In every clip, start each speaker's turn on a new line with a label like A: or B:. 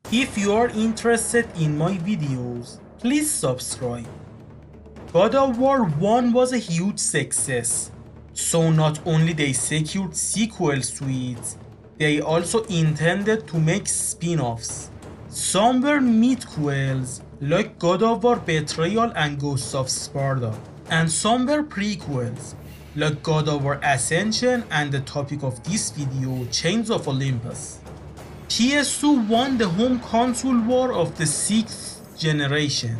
A: If you are interested in my videos, please subscribe. God of War 1 was a huge success, so not only they secured sequels to it, they also intended to make spin-offs. Some were midquels like God of War Betrayal and Ghosts of Sparta, and some were prequels like God of War Ascension and the topic of this video, Chains of Olympus. PS2 won the home console war of the 6th generation,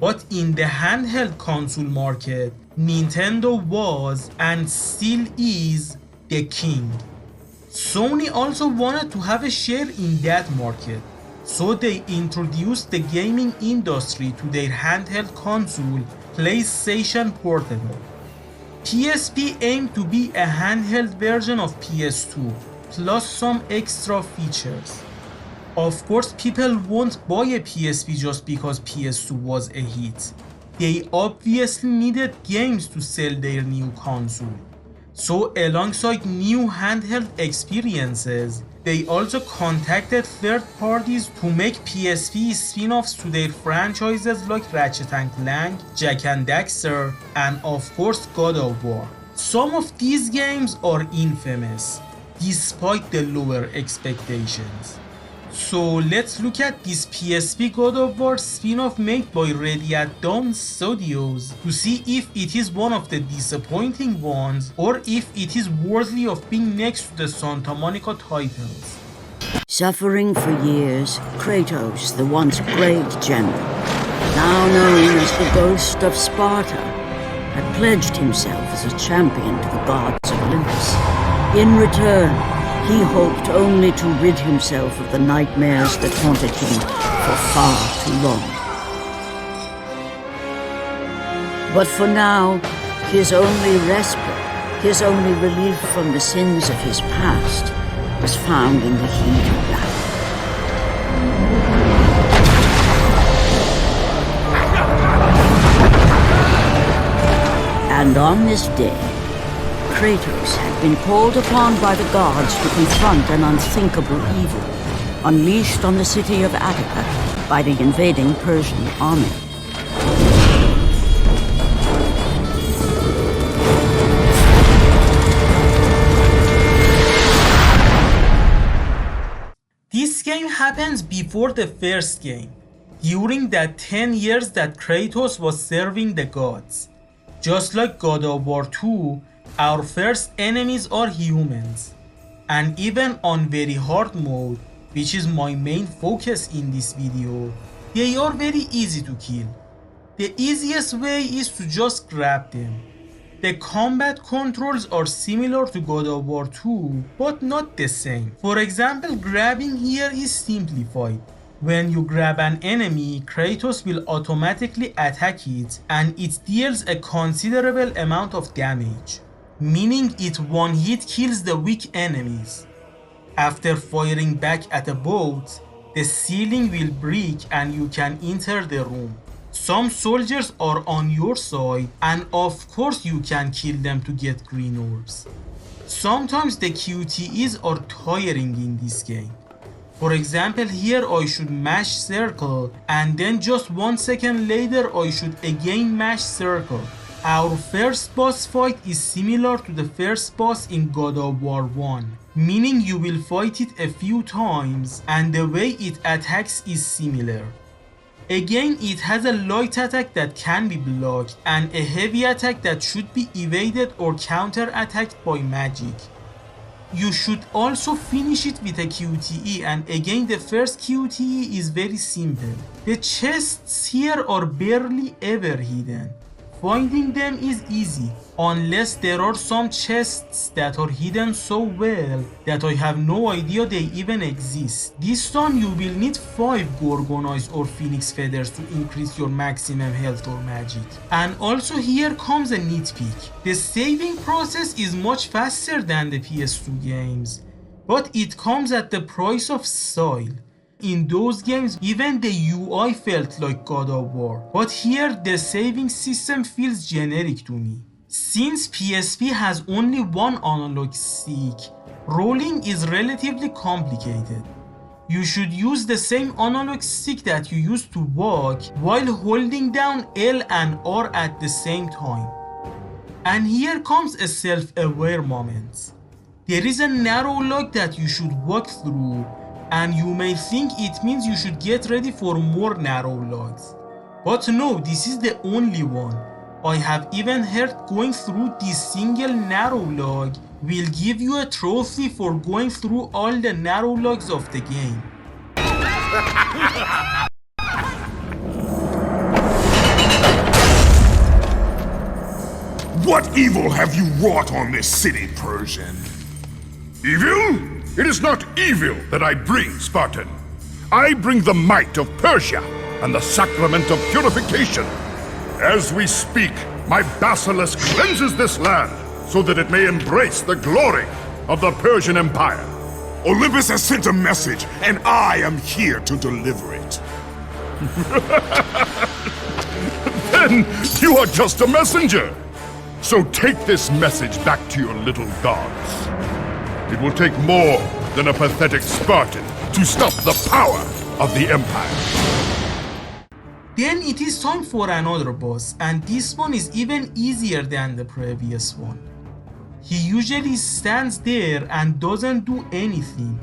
A: but in the handheld console market, Nintendo was and still is the king. Sony also wanted to have a share in that market, so they introduced the gaming industry to their handheld console, PlayStation Portable. PSP aimed to be a handheld version of PS2, plus some extra features. Of course, people won't buy a PSP just because PS2 was a hit. They obviously needed games to sell their new console. So alongside new handheld experiences, they also contacted third parties to make PSP spin-offs to their franchises like Ratchet & Clank, Jak and Daxter, and of course God of War. Some of these games are infamous, despite the lower expectations. So let's look at this PSP God of War spin-off made by Ready at Dawn Studios to see if it is one of the disappointing ones or if it is worthy of being next to the Santa Monica titles.
B: Suffering for years, Kratos, the once great general, now known as the Ghost of Sparta, had pledged himself as a champion to the gods of Olympus. In return, he hoped only to rid himself of the nightmares that haunted him for far too long. But for now, his only respite, his only relief from the sins of his past, was found in the heat of battle. And on this day, Kratos had been called upon by the gods to confront an unthinkable evil unleashed on the city of Attica by the invading Persian army.
A: This game happens before the first game, during that 10 years that Kratos was serving the gods. Just like God of War 2, our first enemies are humans, and even on very hard mode, which is my main focus in this video, they are very easy to kill. The easiest way is to just grab them. The combat controls are similar to God of War 2, but not the same. For example, grabbing here is simplified. When you grab an enemy, Kratos will automatically attack it and it deals a considerable amount of damage, meaning it one hit kills the weak enemies. After firing back at a boat, the ceiling will break and you can enter the room. Some soldiers are on your side and of course you can kill them to get green orbs. Sometimes the QTEs are tiring in this game. For example, here I should mash circle and then just 1 second later I should again mash circle. Our first boss fight is similar to the first boss in God of War 1, meaning you will fight it a few times and the way it attacks is similar. Again, it has a light attack that can be blocked and a heavy attack that should be evaded or counter-attacked by magic. You should also finish it with a QTE, and again the first QTE is very simple. The chests here are barely ever hidden. Finding them is easy, unless there are some chests that are hidden so well that I have no idea they even exist. This time you will need 5 Gorgon Eyes or Phoenix Feathers to increase your maximum health or magic. And also here comes a nitpick. The saving process is much faster than the PS2 games, but it comes at the price of style. In those games, even the UI felt like God of War, but here the saving system feels generic to me. Since PSP has only one analog stick, rolling is relatively complicated. You should use the same analog stick that you used to walk while holding down L and R at the same time. And here comes a self-aware moment. There is a narrow log that you should walk through, and you may think it means you should get ready for more narrow logs. But no, this is the only one. I have even heard going through this single narrow log will give you a trophy for going through all the narrow logs of the game.
C: What evil have you wrought on this city, Persian?
D: Evil? It is not evil that I bring, Spartan. I bring the might of Persia and the sacrament of purification. As we speak, my basilisk cleanses this land so that it may embrace the glory of the Persian Empire.
C: Olympus has sent a message, and I am here to deliver it.
D: Then you are just a messenger. So take this message back to your little gods. It will take more than a pathetic Spartan to stop the power of the Empire.
A: Then it is time for another boss, and this one is even easier than the previous one. He usually stands there and doesn't do anything.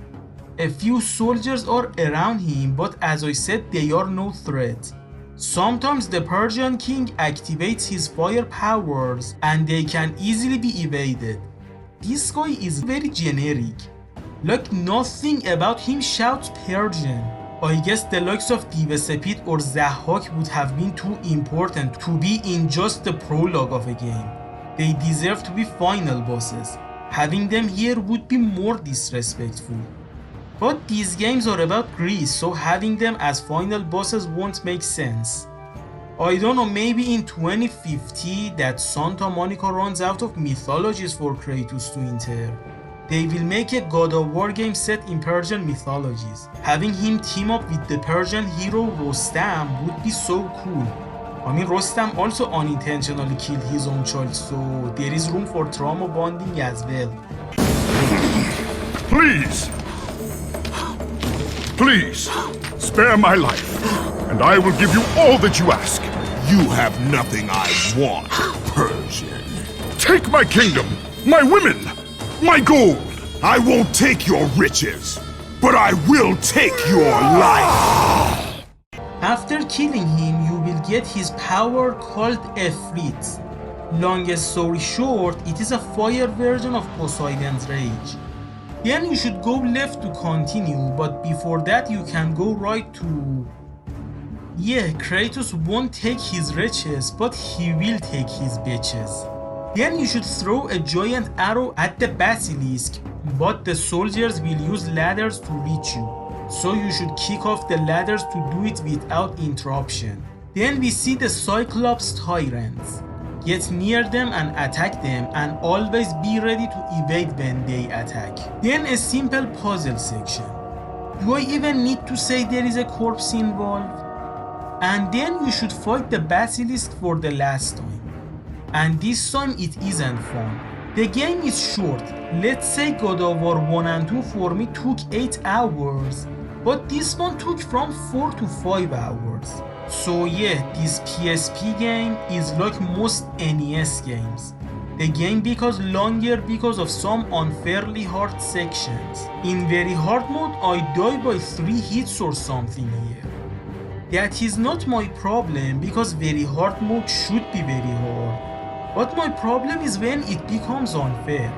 A: A few soldiers are around him, but as I said, they are no threat. Sometimes the Persian king activates his fire powers and they can easily be evaded. This guy is very generic. Like nothing about him shouts Persian. I guess the likes of Divasepid or Zahak would have been too important to be in just the prologue of a game. They deserve to be final bosses. Having them here would be more disrespectful. But these games are about Greece, so having them as final bosses won't make sense. I don't know, maybe in 2050 that Santa Monica runs out of mythologies for Kratos to enter. They will make a God of War game set in Persian mythologies. Having him team up with the Persian hero Rostam would be so cool. I mean, Rostam also unintentionally killed his own child, so there is room for trauma bonding as well.
D: Please! Please, spare my life, and I will give you all that you ask.
C: You have nothing I want, Persian.
D: Take my kingdom, my women, my gold.
C: I won't take your riches, but I will take your life.
A: After killing him, you will get his power called Efrit. Longest story short, it is a fire version of Poseidon's rage. Then you should go left to continue, but before that you can go right to... Yeah, Kratos won't take his riches, but he will take his bitches. Then you should throw a giant arrow at the basilisk, but the soldiers will use ladders to reach you. So you should kick off the ladders to do it without interruption. Then we see the Cyclops tyrants. Get near them and attack them, and always be ready to evade when they attack. Then a simple puzzle section. Do I even need to say there is a corpse involved? And then you should fight the basilisk for the last time. And this time it isn't fun. The game is short. Let's say God of War 1 and 2 for me took 8 hours, but this one took from 4 to 5 hours. So yeah, this PSP game is like most NES games. The game becomes longer because of some unfairly hard sections. In very hard mode, I die by 3 hits or something here. That is not my problem because very hard mode should be very hard. But my problem is when it becomes unfair.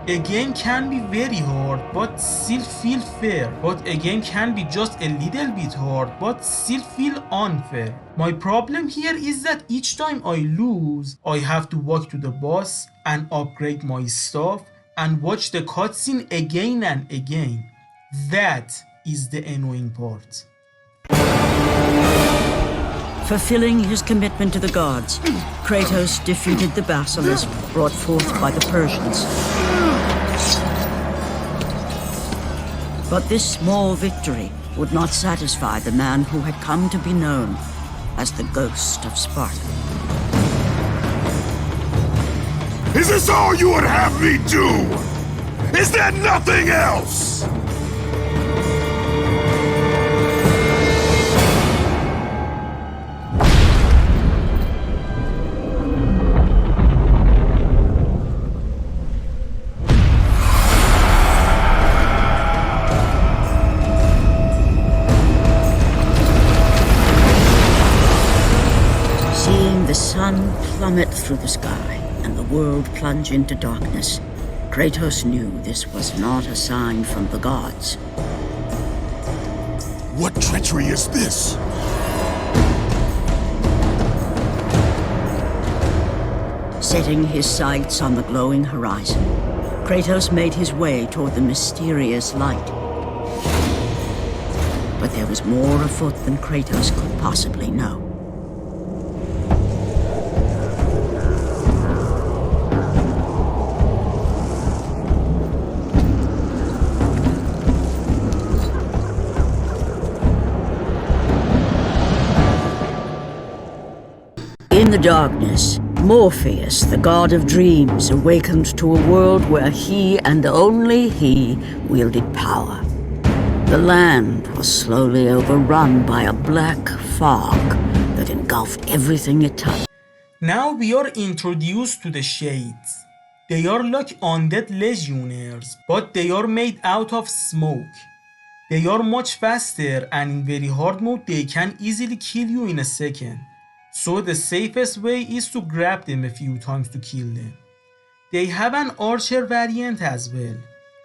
A: A game can be very hard but still feel fair, but a game can be just a little bit hard but still feel unfair. My problem here is that each time I lose, I have to walk to the boss and upgrade my stuff and watch the cutscene again and again. That is the annoying part.
B: Fulfilling his commitment to the gods, Kratos defeated the basilisk brought forth by the Persians. But this small victory would not satisfy the man who had come to be known as the Ghost of Sparta.
C: Is this all you would have me do? Is there nothing else?
B: sun plummet through the sky and the world plunge into darkness, Kratos knew this was not a sign from the gods.
C: What treachery is this?
B: Setting his sights on the glowing horizon, Kratos made his way toward the mysterious light. But there was more afoot than Kratos could possibly know. In the darkness, Morpheus, the god of dreams, awakened to a world where he and only he wielded power. The land was slowly overrun by a black fog that engulfed everything it touched.
A: Now we are introduced to the Shades. They are like undead legionnaires, but they are made out of smoke. They are much faster, and in very hard mode they can easily kill you in a second. So the safest way is to grab them a few times to kill them. They have an archer variant as well.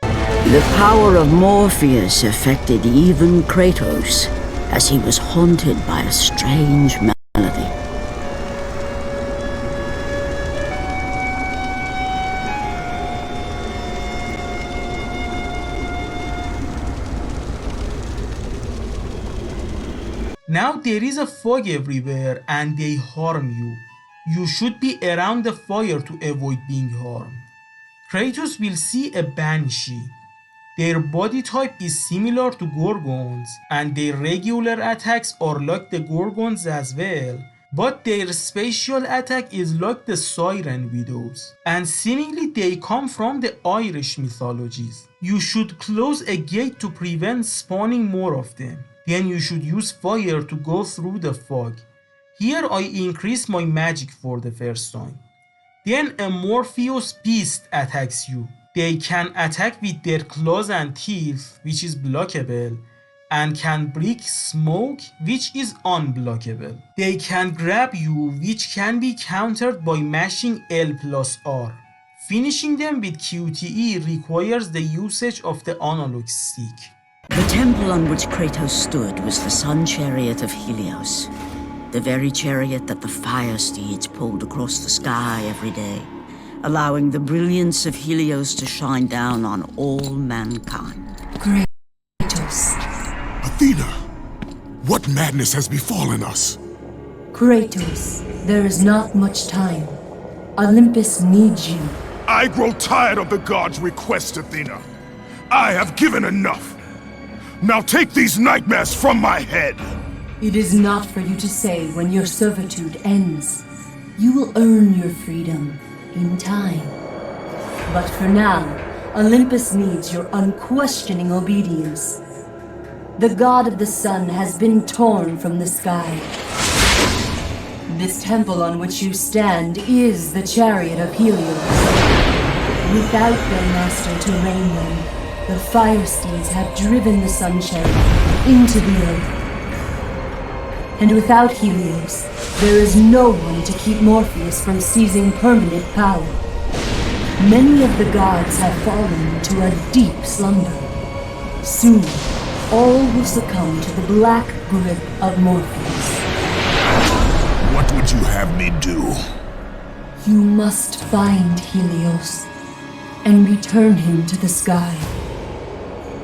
B: The power of Morpheus affected even Kratos, as he was haunted by a strange melody.
A: Now there is a fog everywhere and they harm you. You should be around the fire to avoid being harmed. Kratos will see a banshee. Their body type is similar to Gorgons and their regular attacks are like the Gorgons as well. But their special attack is like the Siren Widows, and seemingly they come from the Irish mythologies. You should close a gate to prevent spawning more of them. Then you should use fire to go through the fog. Here I increase my magic for the first time. Then a Morpheus beast attacks you. They can attack with their claws and teeth, which is blockable, and can break smoke, which is unblockable. They can grab you, which can be countered by mashing L plus R. Finishing them with QTE requires the usage of the analog stick.
B: The temple on which Kratos stood was the sun chariot of Helios, the very chariot that the fire steeds pulled across the sky every day, allowing the brilliance of Helios to shine down on all mankind.
E: Kratos.
C: Athena! What madness has befallen us?
E: Kratos, there is not much time. Olympus needs you.
C: I grow tired of the gods' requests, Athena. I have given enough. Now take these nightmares from my head.
E: It is not for you to say when your servitude ends. You will earn your freedom in time. But for now, Olympus needs your unquestioning obedience. The god of the sun has been torn from the sky. This temple on which you stand is the chariot of Helios. Without their master to reign them, the fire steeds have driven the sun chariot into the earth. And without Helios, there is no one to keep Morpheus from seizing permanent power. Many of the gods have fallen into a deep slumber. Soon, all will succumb to the black grip of Morpheus.
C: What would you have me do?
E: You must find Helios and return him to the sky,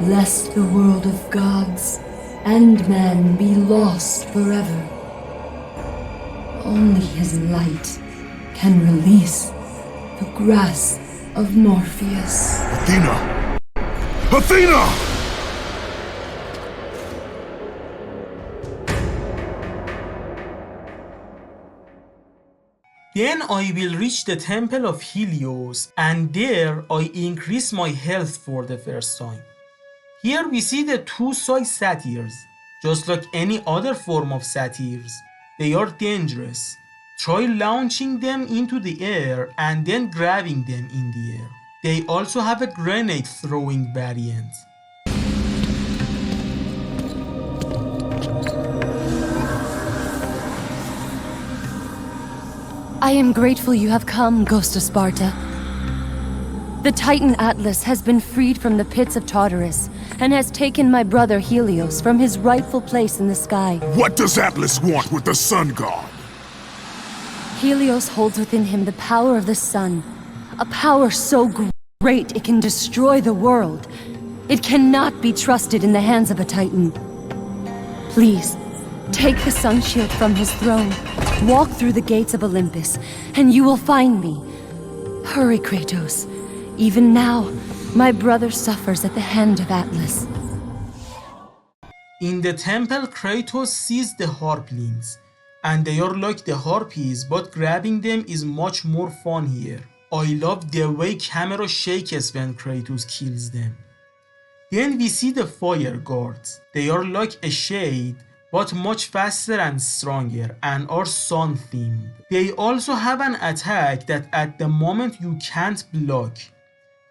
E: lest the world of gods and man be lost forever. Only his light can release the grasp of Morpheus.
C: Athena! Athena!
A: Then I will reach the Temple of Helios, and there I increase my health for the first time. Here we see the two-side satyrs. Just like any other form of satyrs, they are dangerous. Try launching them into the air and then grabbing them in the air. They also have a grenade throwing variant.
E: I am grateful you have come, Ghost of Sparta. The Titan Atlas has been freed from the pits of Tartarus and has taken my brother Helios from his rightful place in the sky.
C: What does Atlas want with the sun god?
E: Helios holds within him the power of the sun, a power so great it can destroy the world. It cannot be trusted in the hands of a Titan. Please, take the sun shield from his throne, walk through the gates of Olympus, and you will find me. Hurry, Kratos. Even now, my brother suffers at the hand of Atlas.
A: In the temple, Kratos sees the harplings, and they are like the harpies, but grabbing them is much more fun here. I love the way camera shakes when Kratos kills them. Then we see the fire guards. They are like a shade, but much faster and stronger, and are sun themed. They also have an attack that at the moment you can't block.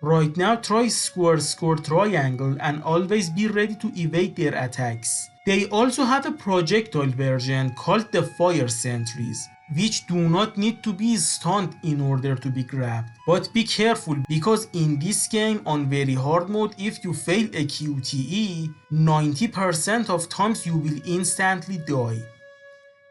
A: Right now try square triangle and always be ready to evade their attacks. They also have a projectile version called the fire sentries, which do not need to be stunned in order to be grabbed. But be careful, because in this game on very hard mode, if you fail a QTE, 90% of times you will instantly die.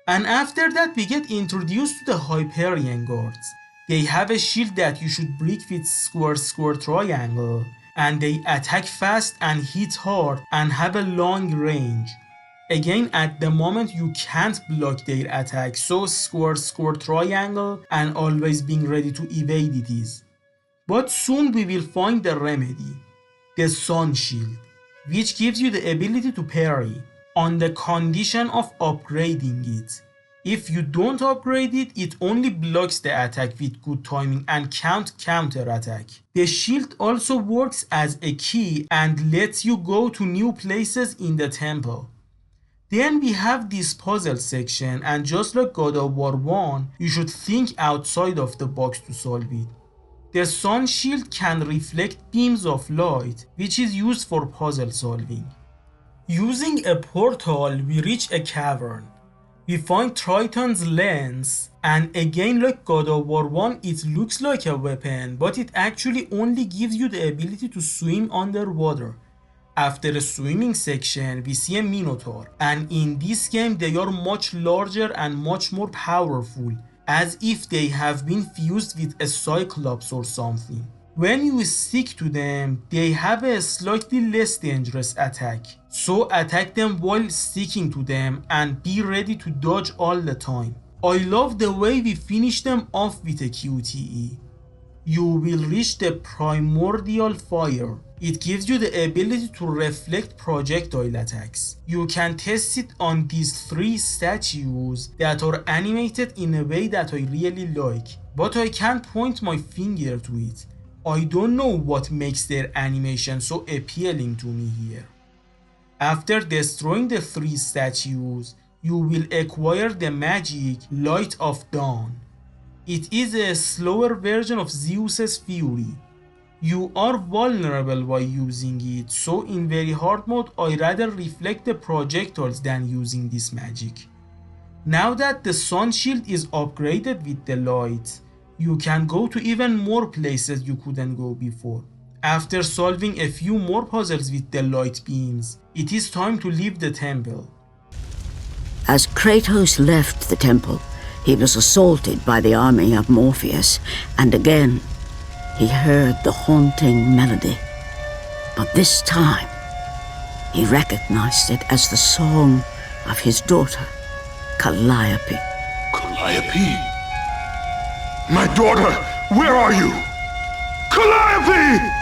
A: And after that we get introduced to the Hyperion guards. They have a shield that you should break with square triangle, and they attack fast and hit hard and have a long range. Again, at the moment you can't block their attack, so square triangle and always being ready to evade it is. But soon we will find the remedy, the sun shield, which gives you the ability to parry on the condition of upgrading it. If you don't upgrade it, it only blocks the attack with good timing and can't counter attack. The shield also works as a key and lets you go to new places in the temple. Then we have this puzzle section, and just like God of War 1, you should think outside of the box to solve it. The sun shield can reflect beams of light, which is used for puzzle solving. Using a portal, we reach a cavern. We find Triton's lens, and again like God of War 1, it looks like a weapon, but it actually only gives you the ability to swim underwater. After the swimming section, we see a Minotaur, and in this game they are much larger and much more powerful, as if they have been fused with a Cyclops or something. When you stick to them, they have a slightly less dangerous attack, so attack them while sticking to them and be ready to dodge all the time. I love the way we finish them off with a QTE. You will reach the primordial fire. It gives you the ability to reflect projectile attacks. You can test it on these 3 statues that are animated in a way that I really like, but I can't point my finger to it. I don't know what makes their animation so appealing to me here. After destroying the 3 statues, you will acquire the magic Light of Dawn. It is a slower version of Zeus's Fury. You are vulnerable by using it, so in very hard mode I rather reflect the projectiles than using this magic. Now that the sun shield is upgraded with the light, you can go to even more places you couldn't go before. After solving a few more puzzles with the light beams, it is time to leave the temple.
B: As Kratos left the temple, he was assaulted by the army of Morpheus, and again he heard the haunting melody. But this time, he recognized it as the song of his daughter, Calliope.
C: Calliope? My daughter, where are you? Calliope!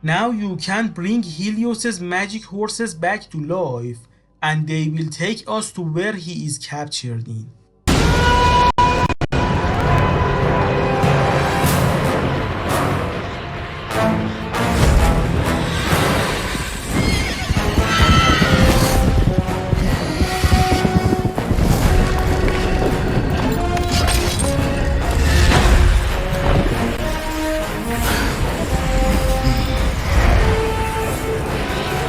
A: Now you can bring Helios's magic horses back to life, and they will take us to where he is captured in.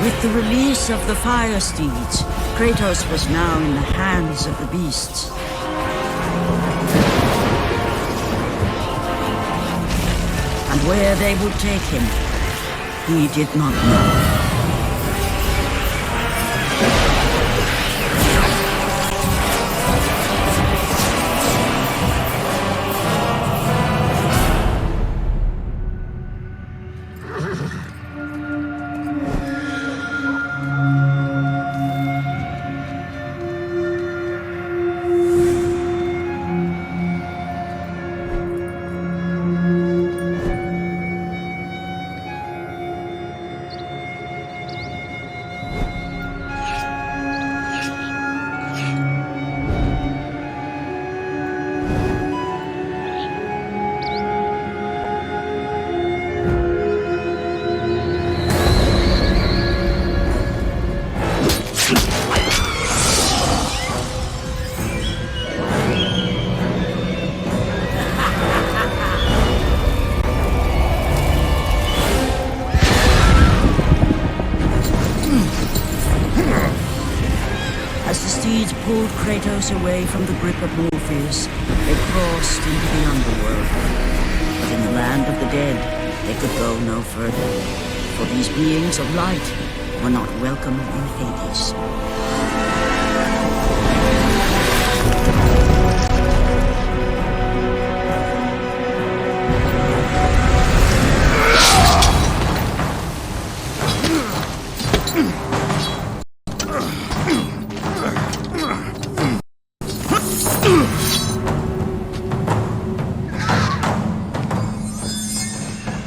B: With the release of the fire steeds, Kratos was now in the hands of the beasts. And where they would take him, he did not know. Pulled Kratos away from the grip of Morpheus, they crossed into the underworld. But in the land of the dead, they could go no further, for these beings of light were not welcome in Hades.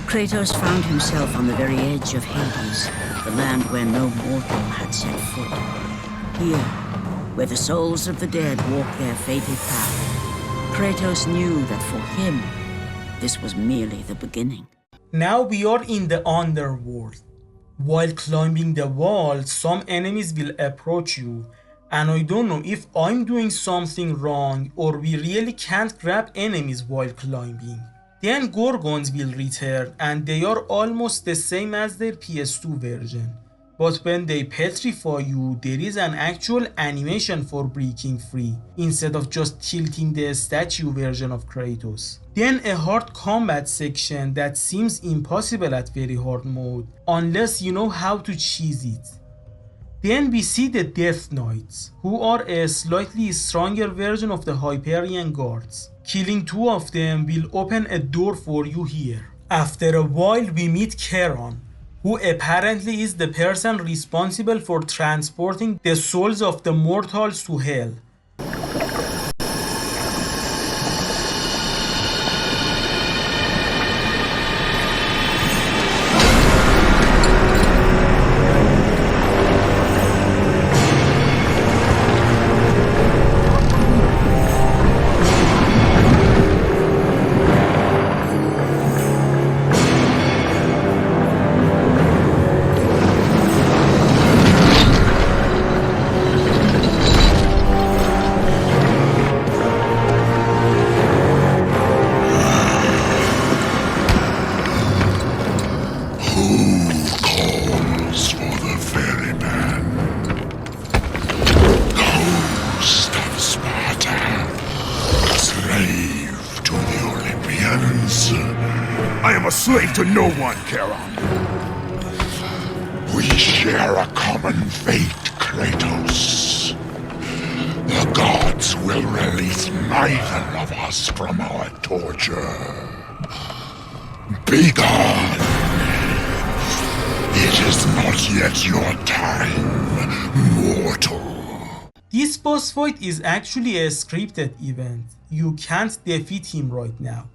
B: Kratos found himself on the very edge of Hades, the land where no mortal had set foot. Here, where the souls of the dead walk their fated path, Kratos knew that for him, this was merely the beginning.
A: Now we are in the underworld. While climbing the wall, some enemies will approach you, and I don't know if I'm doing something wrong or we really can't grab enemies while climbing. Then Gorgons will return, and they are almost the same as their PS2 version. But when they petrify you, there is an actual animation for breaking free, instead of just tilting the statue version of Kratos. Then a hard combat section that seems impossible at very hard mode, unless you know how to cheese it. Then we see the Death Knights, who are a slightly stronger version of the Hyperion guards. Killing two of them will open a door for you here. After a while we meet Charon, who apparently is the person responsible for transporting the souls of the mortals to hell.
C: Slave to no one, Charon.
D: We share a common fate, Kratos. The gods will release neither of us from our torture. Be gone! It is not yet your time, mortal.
A: This boss fight is actually a scripted event. You can't defeat him right now.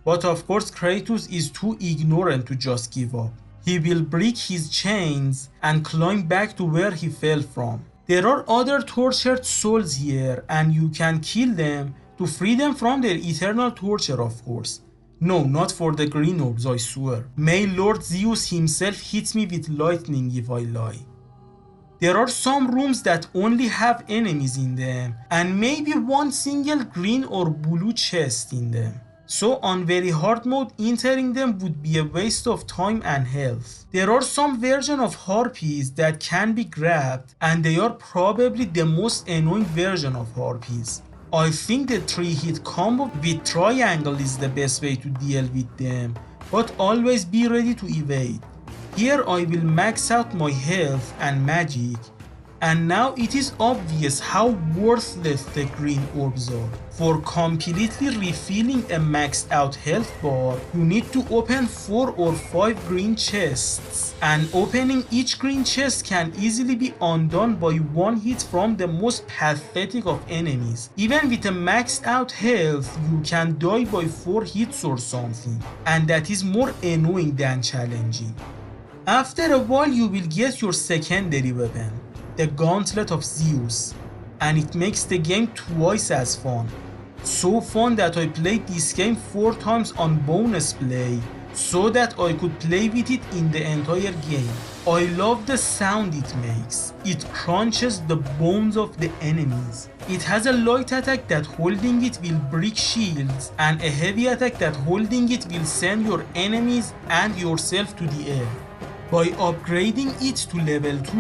A: But of course Kratos is too ignorant to just give up. He will break his chains and climb back to where he fell from. There are other tortured souls here and you can kill them to free them from their eternal torture, of course. No, not for the green orbs, I swear. May Lord Zeus himself hit me with lightning if I lie. There are some rooms that only have enemies in them and maybe one single green or blue chest in them. So on very hard mode, entering them would be a waste of time and health. There are some version of harpies that can be grabbed and they are probably the most annoying version of harpies. I think the 3-hit combo with triangle is the best way to deal with them, but always be ready to evade. Here I will max out my health and magic, and now it is obvious how worthless the green orbs are. For completely refilling a maxed out health bar, you need to open 4 or 5 green chests, and opening each green chest can easily be undone by one hit from the most pathetic of enemies. Even with a maxed out health, you can die by 4 hits or something, and that is more annoying than challenging. After a while you will get your secondary weapon, the Gauntlet of Zeus, and it makes the game twice as fun. So fun that I played this game 4 times on bonus play so that I could play with it in the entire game. I love the sound it makes. It crunches the bones of the enemies. It has a light attack that holding it will break shields and a heavy attack that holding it will send your enemies and yourself to the air. By upgrading it to level 2,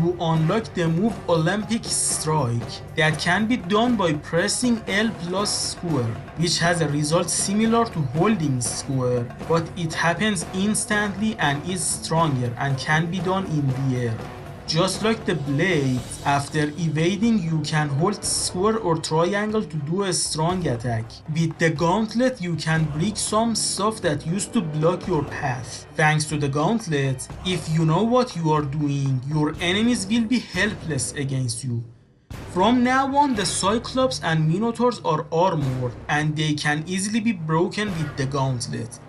A: you unlock the move Olympic Strike that can be done by pressing L plus square, which has a result similar to holding square, but it happens instantly and is stronger and can be done in the air. Just like the blades, after evading you can hold square or triangle to do a strong attack. With the gauntlet you can break some stuff that used to block your path. Thanks to the gauntlet, if you know what you are doing, your enemies will be helpless against you. From now on, the Cyclops and Minotaurs are armored and they can easily be broken with the gauntlet.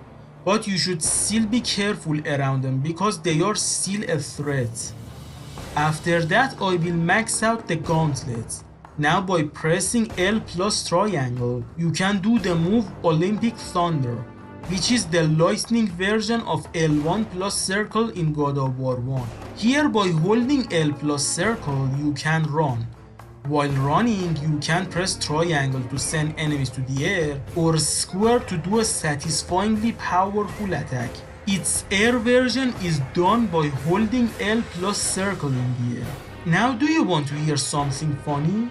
A: But you should still be careful around them because they are still a threat. After that, I will max out the gauntlet. Now by pressing L plus triangle, you can do the move Olympic Thunder, which is the lightning version of L1 plus circle in God of War 1. Here by holding L plus circle, you can run. While running, you can press triangle to send enemies to the air or square to do a satisfyingly powerful attack. Its air version is done by holding L plus circle in the air. Now do you want to hear something funny?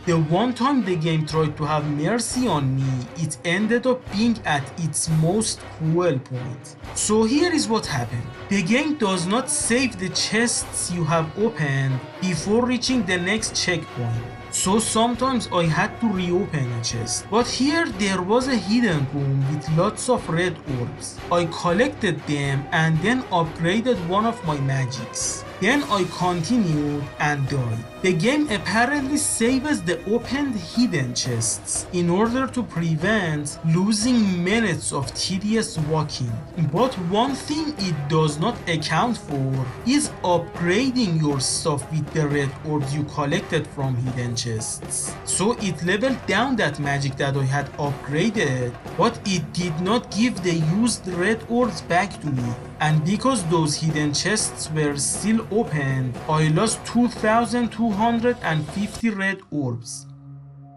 A: The one time the game tried to have mercy on me, it ended up being at its most cruel point. So here is what happened. The game does not save the chests you have opened before reaching the next checkpoint. So sometimes I had to reopen a chest. But here there was a hidden room with lots of red orbs. I collected them and then upgraded one of my magics. Then I continued and died. The game apparently saves the opened hidden chests in order to prevent losing minutes of tedious walking. But one thing it does not account for is upgrading your stuff with the red orbs you collected from hidden chests. So it leveled down that magic that I had upgraded, but it did not give the used red orbs back to me. And because those hidden chests were still open, I lost 2,250 red orbs.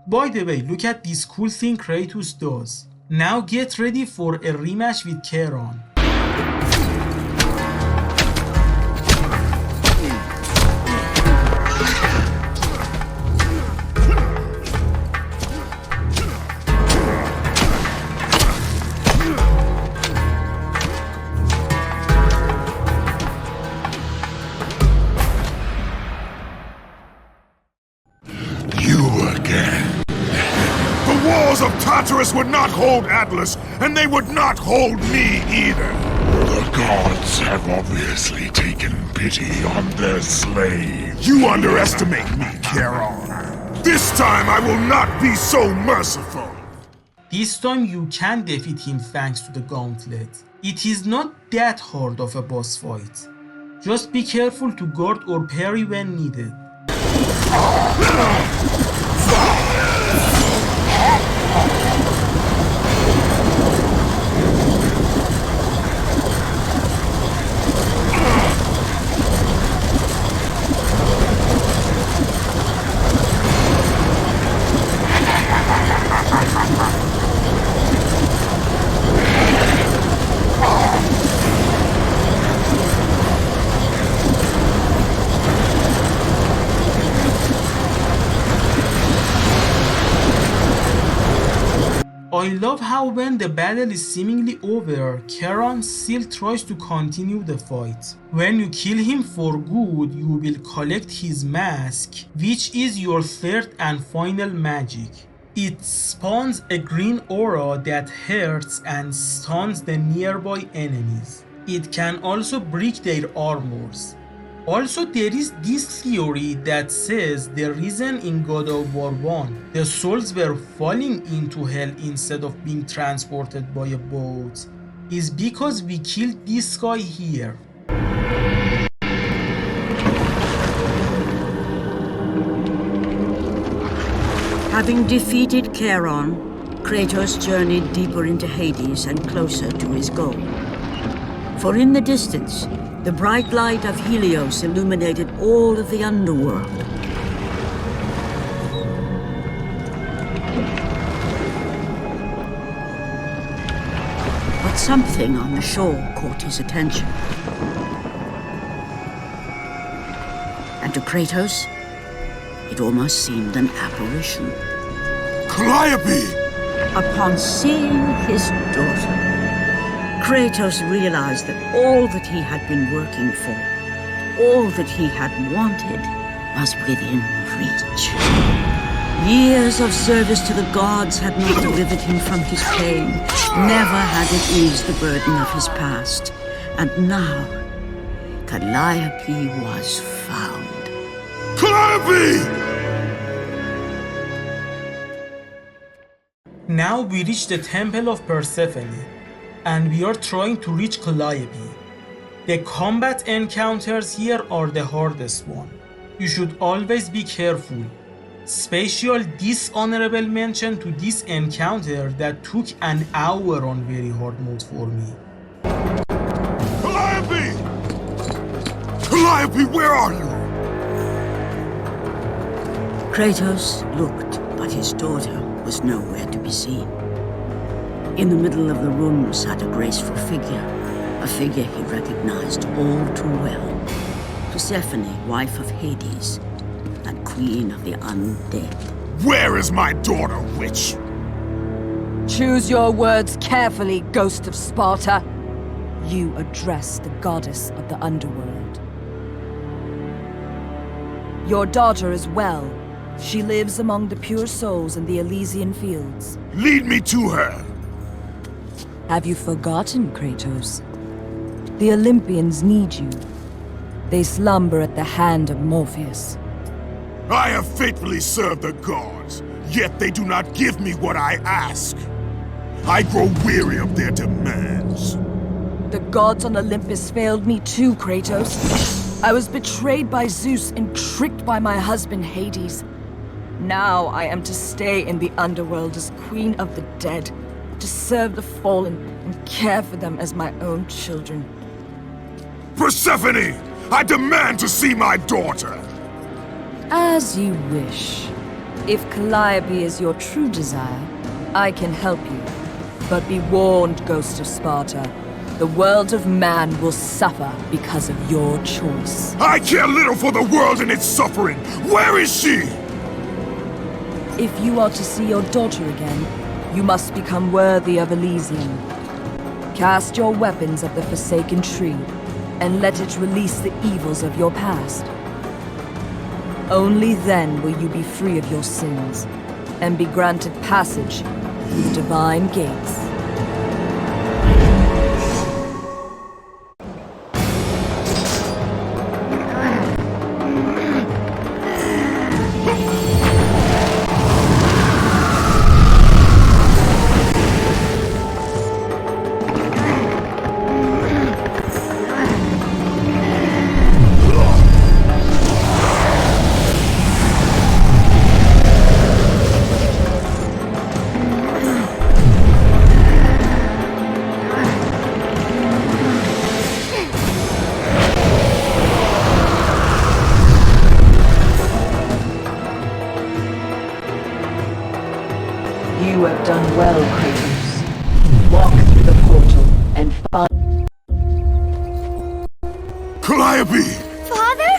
A: By the way, look at this cool thing Kratos does. Now get ready for a rematch with Charon.
C: Of Tartarus would not hold Atlas, and they would not hold me either.
D: The gods have obviously taken pity on their slave.
C: You underestimate me, Charon. This time I will not be so merciful.
A: This time you can defeat him thanks to the gauntlet. It is not that hard of a boss fight. Just be careful to guard or parry when needed. I love how when the battle is seemingly over, Charon still tries to continue the fight. When you kill him for good, you will collect his mask, which is your third and final magic. It spawns a green aura that hurts and stuns the nearby enemies. It can also break their armors. Also, there is this theory that says the reason in God of War 1 the souls were falling into hell instead of being transported by a boat is because we killed this guy here.
B: Having defeated Charon, Kratos journeyed deeper into Hades and closer to his goal. For in the distance, the bright light of Helios illuminated all of the underworld. But something on the shore caught his attention. And to Kratos, it almost seemed an apparition.
C: Calliope!
B: Upon seeing his daughter, Kratos realized that all that he had been working for, all that he had wanted, was within reach. Years of service to the gods had not delivered him from his pain, never had it eased the burden of his past. And now, Calliope was found.
C: Calliope!
A: Now we reach the Temple of Persephone, and we are trying to reach Calliope. The combat encounters here are the hardest one. You should always be careful. Special dishonorable mention to this encounter that took an hour on very hard mode for me.
C: Calliope! Calliope, where are you?
B: Kratos looked, but his daughter was nowhere to be seen. In the middle of the room sat a graceful figure, a figure he recognized all too well. Persephone, wife of Hades, and queen of the undead.
C: Where is my daughter, witch?
F: Choose your words carefully, Ghost of Sparta. You address the goddess of the underworld. Your daughter is well. She lives among the pure souls in the Elysian fields.
C: Lead me to her.
F: Have you forgotten, Kratos? The Olympians need you. They slumber at the hand of Morpheus.
C: I have faithfully served the gods, yet they do not give me what I ask. I grow weary of their demands.
F: The gods on Olympus failed me too, Kratos. I was betrayed by Zeus and tricked by my husband Hades. Now I am to stay in the underworld as queen of the dead, to serve the fallen and care for them as my own children.
C: Persephone! I demand to see my daughter!
F: As you wish. If Calliope is your true desire, I can help you. But be warned, Ghost of Sparta. The world of man will suffer because of your choice.
C: I care little for the world and its suffering! Where is she?
F: If you are to see your daughter again, you must become worthy of Elysium. Cast your weapons at the Forsaken Tree, and let it release the evils of your past. Only then will you be free of your sins, and be granted passage through the divine gates.
E: You have done well, Kratos. Walk through the portal and find...
C: Calliope!
G: Father?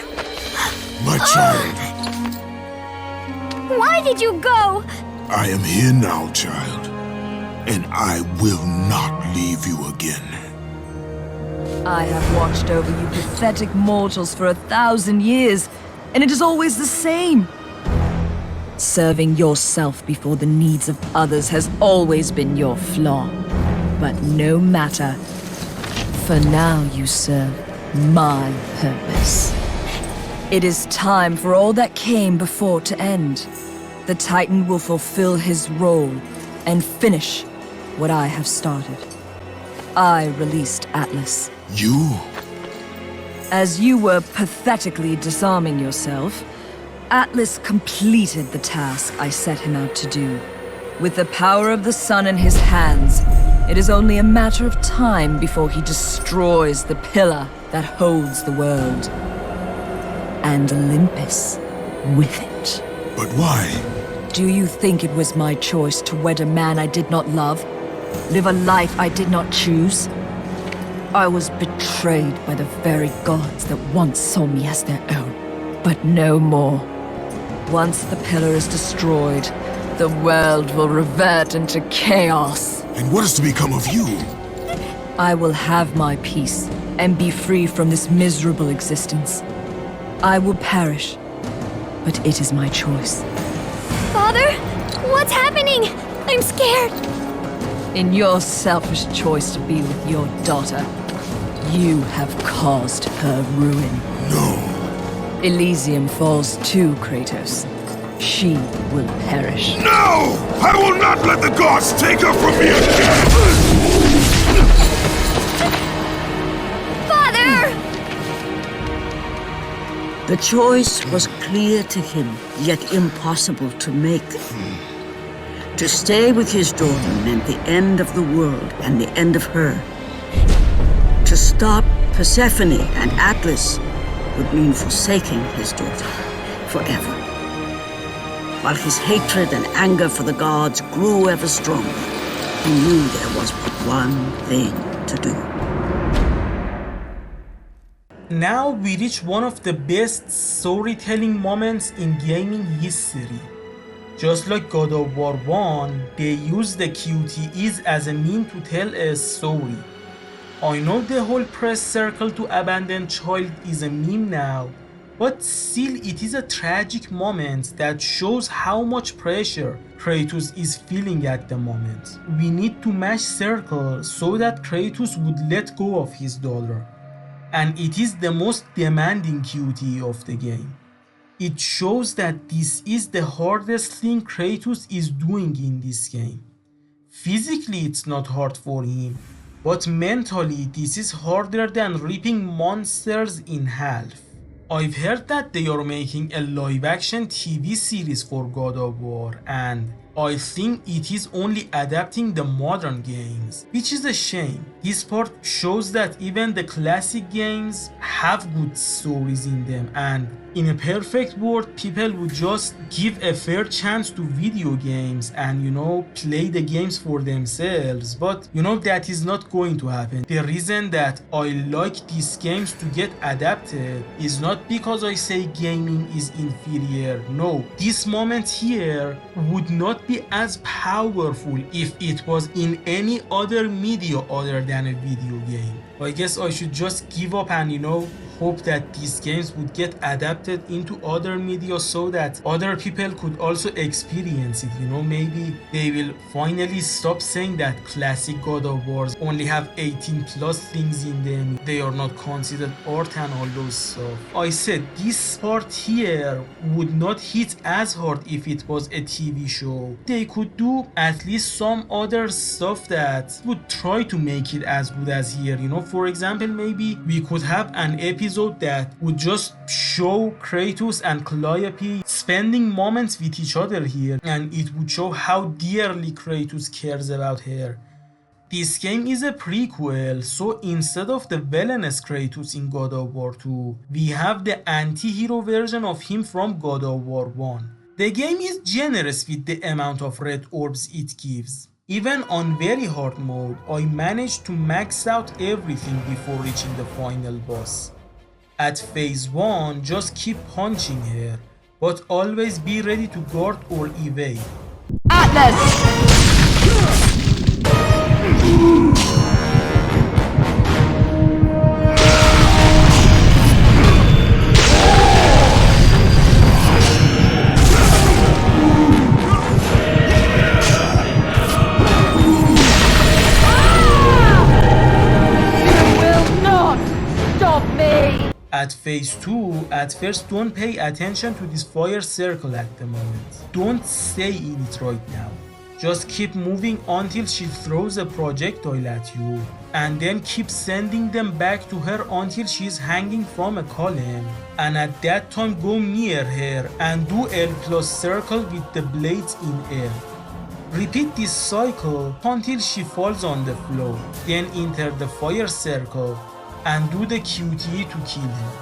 C: My child.
G: Why did you go?
C: I am here now, child. and I will not leave you again.
F: I have watched over you pathetic mortals for 1,000 years, and it is always the same. Serving yourself before the needs of others has always been your flaw. But no matter. For now you serve my purpose. It is time for all that came before to end. The Titan will fulfill his role and finish what I have started. I released Atlas.
C: You?
F: As you were pathetically disarming yourself, Atlas completed the task I set him out to do. With the power of the sun in his hands, it is only a matter of time before he destroys the pillar that holds the world. And Olympus with it.
C: But why?
F: Do you think it was my choice to wed a man I did not love? Live a life I did not choose? I was betrayed by the very gods that once saw me as their own, but no more. Once the pillar is destroyed, the world will revert into chaos.
C: And what is to become of you?
F: I will have my peace and be free from this miserable existence. I will perish, but it is my choice.
G: Father, what's happening? I'm scared.
F: In your selfish choice to be with your daughter, you have caused her ruin.
C: No.
F: Elysium falls too, Kratos. She will perish.
C: No! I will not let the gods take her from me again!
G: Father!
B: The choice was clear to him, yet impossible to make. To stay with his daughter meant the end of the world and the end of her. To stop Persephone and Atlas would mean forsaking his daughter forever. While his hatred and anger for the gods grew ever stronger, he knew there was but one thing to do.
A: Now we reach one of the best storytelling moments in gaming history. Just like God of War 1, they use the QTEs as a means to tell a story. I know the whole press circle to abandon child is a meme now, but still it is a tragic moment that shows how much pressure Kratos is feeling at the moment. We need to match circle so that Kratos would let go of his daughter. And it is the most demanding QTE of the game. It shows that this is the hardest thing Kratos is doing in this game. Physically it's not hard for him, but mentally this is harder than ripping monsters in half. I've heard that they are making a live action TV series for God of War, and I think it is only adapting the modern games, which is a shame. This part shows that even the classic games have good stories in them, and in a perfect world people would just give a fair chance to video games and play the games for themselves, but that is not going to happen. The reason that I like these games to get adapted is not because I say gaming is inferior. No, this moment here would not be as powerful if it was in any other media other than a video game. I guess I should just give up and hope that these games would get adapted into other media so that other people could also experience it. Maybe they will finally stop saying that classic God of Wars only have 18 plus things in them, they are not considered art and all those stuff. I said this part here would not hit as hard if it was a TV show. They could do at least some other stuff that would try to make it as good as here. For example, maybe we could have an episode that would just show Kratos and Calliope spending moments with each other here, and it would show how dearly Kratos cares about her. This game is a prequel, so instead of the villainous Kratos in God of War 2, we have the anti-hero version of him from God of War 1. The game is generous with the amount of red orbs it gives. Even on very hard mode, I managed to max out everything before reaching the final boss. At phase 1, just keep punching her, but always be ready to guard or evade.
F: Atlas!
A: At phase 2, at first don't pay attention to this fire circle at the moment. Don't stay in it right now. Just keep moving until she throws a projectile at you, and then keep sending them back to her until she's hanging from a column. And at that time go near her and do L plus circle with the blades in air. Repeat this cycle until she falls on the floor. Then enter the fire circle and do the QTE to kill him.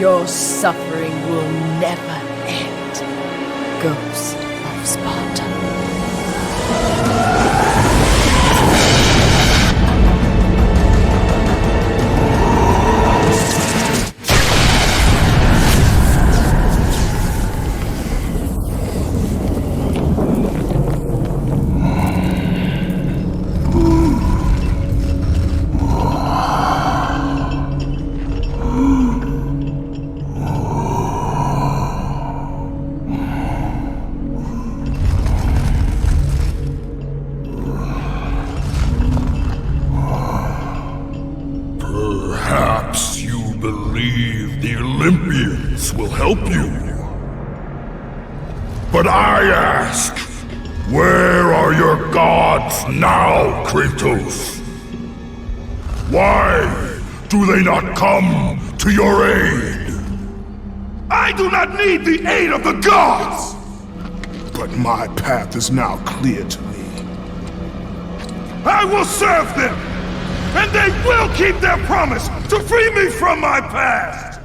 F: Your suffering will never end, Ghost of Sparta.
D: Perhaps you believe the Olympians will help you. But I ask, where are your gods now, Kratos? Why do they not come to your aid?
C: I do not need the aid of the gods! But my path is now clear to me. I will serve them! And they will keep their promise to free me from my past!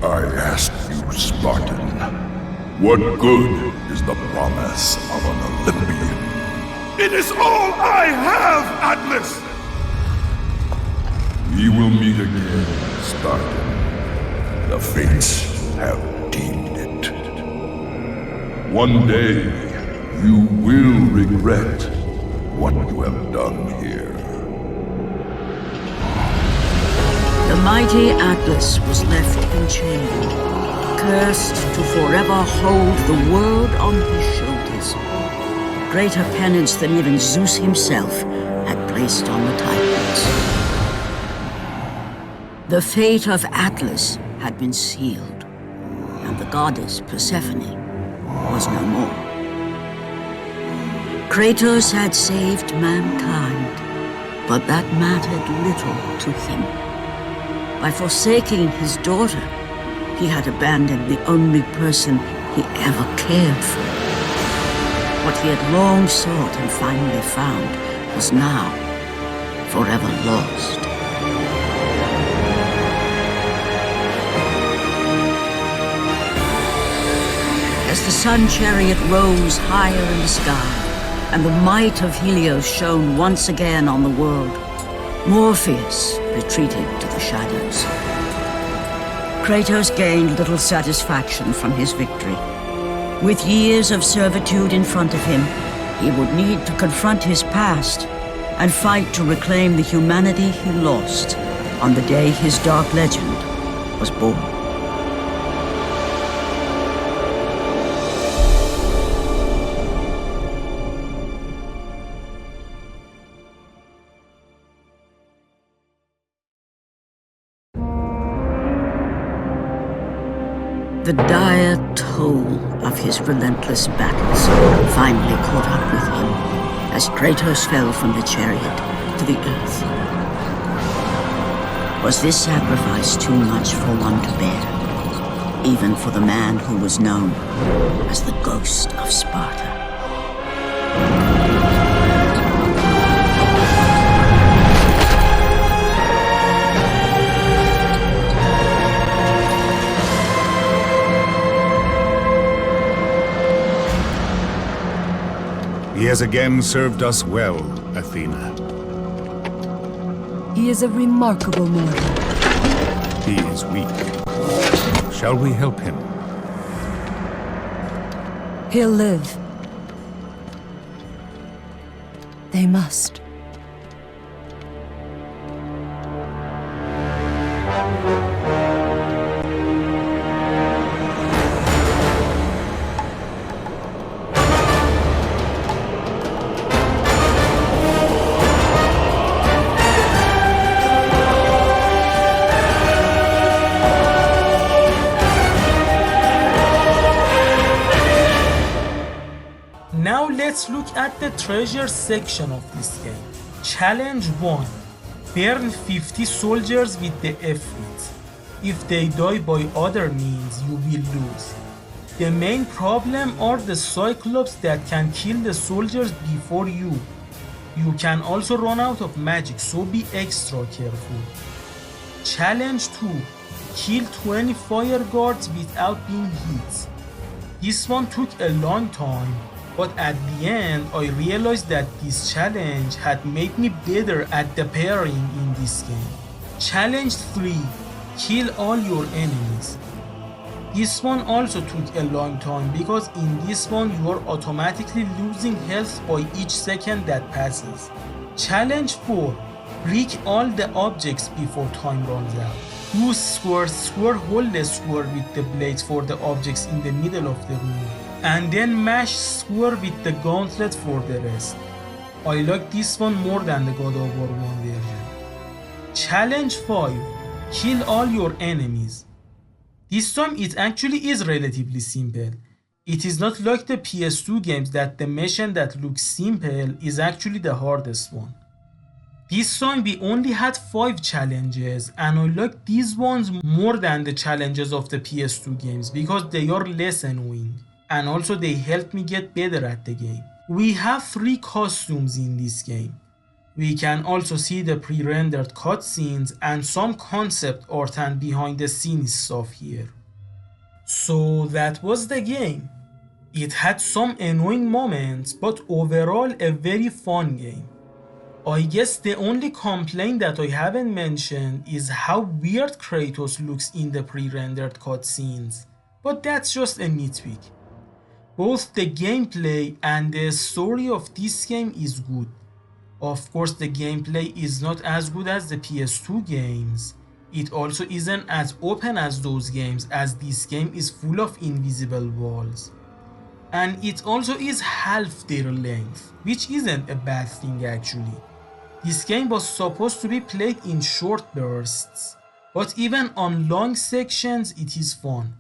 D: I ask you, Spartan, what good is the promise of an Olympian?
C: It is all I have, Atlas!
D: We will meet again, Spartan. The fates have deemed it. One day, you will regret what you have done here.
B: The mighty Atlas was left enchained, cursed to forever hold the world on his shoulders. Greater penance than even Zeus himself had placed on the Titans. The fate of Atlas had been sealed, and the goddess Persephone was no more. Kratos had saved mankind, but that mattered little to him. By forsaking his daughter, he had abandoned the only person he ever cared for. What he had long sought and finally found was now forever lost. As the sun chariot rose higher in the sky, and the might of Helios shone once again on the world, Morpheus retreated to the shadows. Kratos gained little satisfaction from his victory. With years of servitude in front of him, he would need to confront his past and fight to reclaim the humanity he lost on the day his dark legend was born. The dire toll of his relentless battles finally caught up with him as Kratos fell from the chariot to the earth. Was this sacrifice too much for one to bear, even for the man who was known as the Ghost of Sparta?
H: He has again served us well, Athena.
E: He is a remarkable mortal.
H: He is weak. Shall we help him?
F: He'll live. They must.
A: Now let's look at the treasure section of this game. Challenge 1. Burn 50 soldiers with the Efrit. If they die by other means, you will lose. The main problem are the Cyclops that can kill the soldiers before you. You can also run out of magic, so be extra careful. Challenge 2. Kill 20 fire guards without being hit. This one took a long time, but at the end I realized that this challenge had made me better at the parrying in this game. Challenge 3. Kill all your enemies. This one also took a long time because in this one you are automatically losing health by each second that passes. Challenge 4. Break all the objects before time runs out. Use square, hold the square with the blades for the objects in the middle of the room, and then mash square with the gauntlet for the rest. I like this one more than the God of War 1 version. Challenge 5. Kill all your enemies. This time it actually is relatively simple. It is not like the PS2 games that the mission that looks simple is actually the hardest one. This time we only had 5 challenges, and I like these ones more than the challenges of the PS2 games because they are less annoying, and also they help me get better at the game. We have 3 costumes in this game. We can also see the pre-rendered cutscenes and some concept art and behind the scenes stuff here. So that was the game. It had some annoying moments, but overall a very fun game. I guess the only complaint that I haven't mentioned is how weird Kratos looks in the pre-rendered cutscenes, but that's just a nitpick. Both the gameplay and the story of this game is good. Of course the gameplay is not as good as the PS2 games. It also isn't as open as those games, as this game is full of invisible walls. And it also is half their length, which isn't a bad thing actually. This game was supposed to be played in short bursts, but even on long sections it is fun.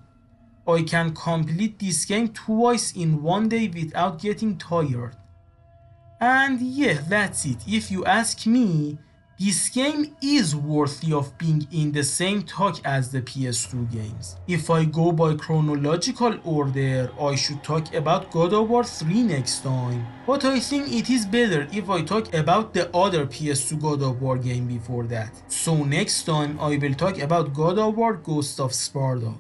A: I can complete this game twice in one day without getting tired. And yeah, that's it. If you ask me, this game is worthy of being in the same talk as the PS2 games. If I go by chronological order, I should talk about God of War 3 next time, but I think it is better if I talk about the other PS2 God of War game before that. So next time I will talk about God of War Ghost of Sparta.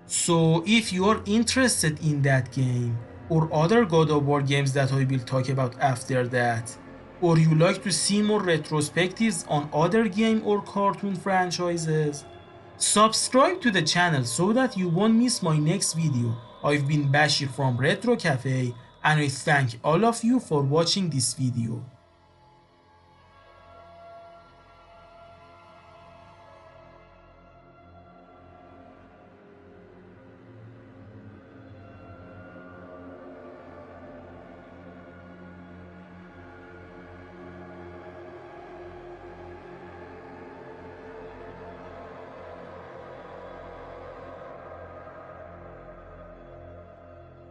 A: So if you are interested in that game, or other God of War games that I will talk about after that, or you like to see more retrospectives on other game or cartoon franchises, subscribe to the channel so that you won't miss my next video. I've been Bashir from Retro Cafe, and I thank all of you for watching this video.